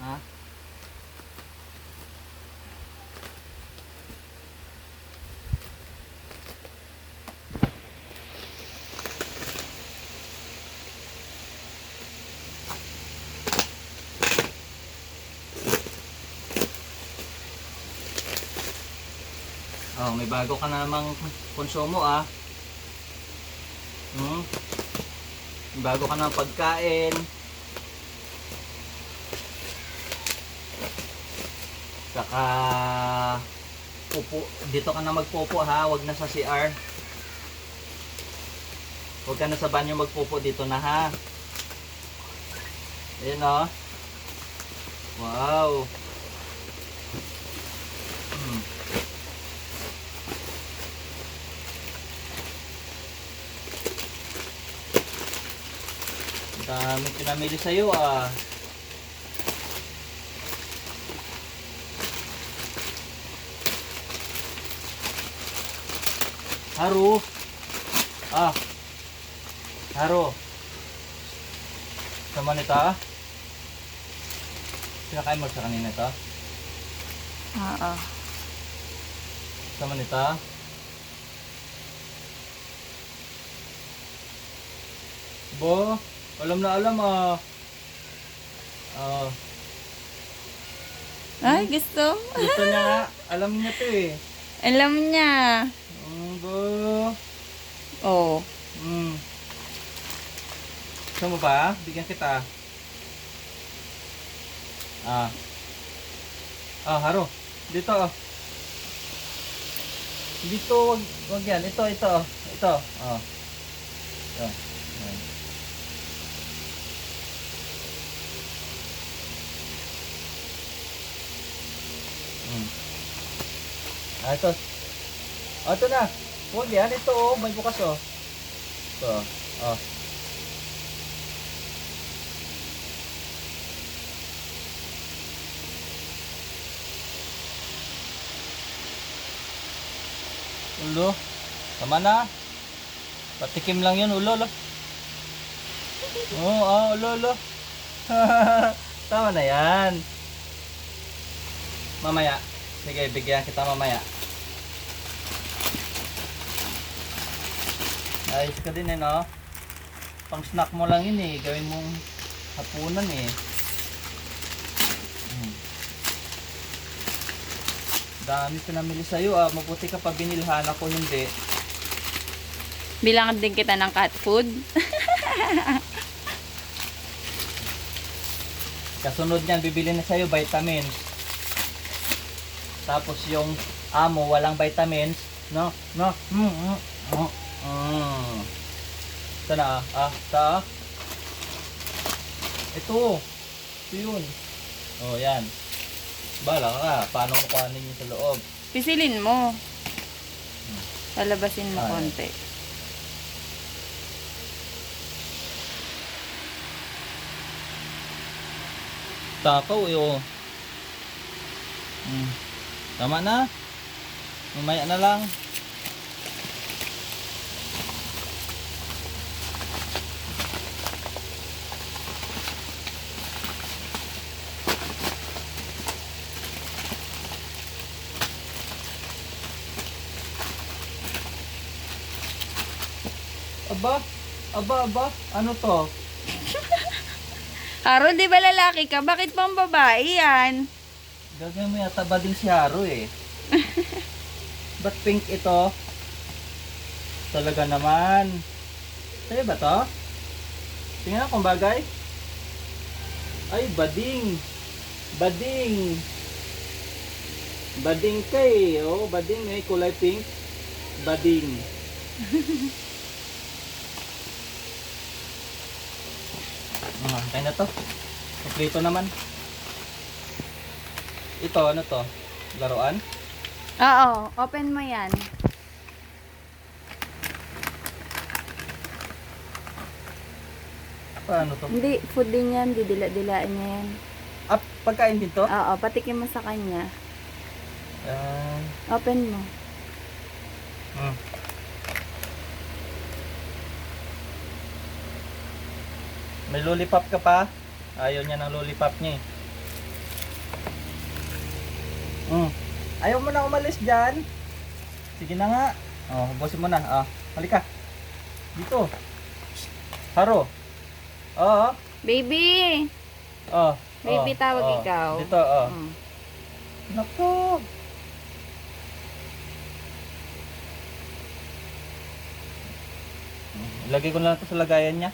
Ha? Oh, may bago ka na namang konsumo ah. May bago ka na pagkain. Saka pupo, dito ka na magpupo ha, wag na sa CR. Huwag ka na sa banyo magpupo, dito na ha. Ayan o. Wow. Dami pinamili sa'yo ah. Haru. Ah. Haru. Sama nito ah. Pinakain mo sa kanina ito? Oo. Sama nito? Bo, alam na alam ah. Ah. Ay, gusto? Gusto niya nga. Alam niya to eh. Alam niya. Bo. Oo. Gusto mo ba? Bigyan kita. Ah. Ah, Haro. Dito oh. Dito, wag yan. Ito. Ito. Oh. Ito. Ayan. Ah, ito. Ah, ito na. Huwag yan. Ito oh. May bukas oh. Ito. Oh. Ulo. Tama na. Patikim lang yun. Ulo. Oh, ulo. Tama na yan. Mamaya. Sige, bigyan kita mamaya. Ayos ka din eh, no? Pang snack mo lang yun eh. Gawin mong hapunan eh. Dami pinamili sa'yo ah. Mabuti ka pa binilhan ako hindi. Bilangan din kita ng cat food. Kasunod niyan, bibili na sa'yo vitamins. Tapos yung amo, walang vitamins. No? Ito na ah. Ito ah. Ito yun. Oh, yan. Bala ka. Paano kukuhanin yun sa loob? Pisilin mo. Palabasin mo konti. Takaw eh oh. Tama na. Mamaya na lang. Aba, ano to? Haro, di ba lalaki ka? Bakit pang babae yan? Gagawin mo yata ba din si Haro eh? Ba't pink ito? Talaga naman. Sa'yo ba to? Tingnan kung bagay. Ay, bading. Bading kay. Oh, bading eh. Kulay pink. Bading. Kaya na to. Kompleto naman. Ito, ano to? Laruan? Oo, open mo yan. Paano to? Hindi, food din yan. Didila-dilaan niya yan. Ah, pagkain din to? Oo, patikim mo sa kanya. Open mo. May lollipop ka pa? Ayaw niya ng lollipop niya eh. Ayaw mo na umalis dyan. Sige na nga. Oh, hubusin mo na. Halika. Dito. Haro. Oo. Baby! Oh. Baby, tawag ikaw. Dito, oh. Mm. Naku. Ilagay ko na lang ito sa lagayan niya.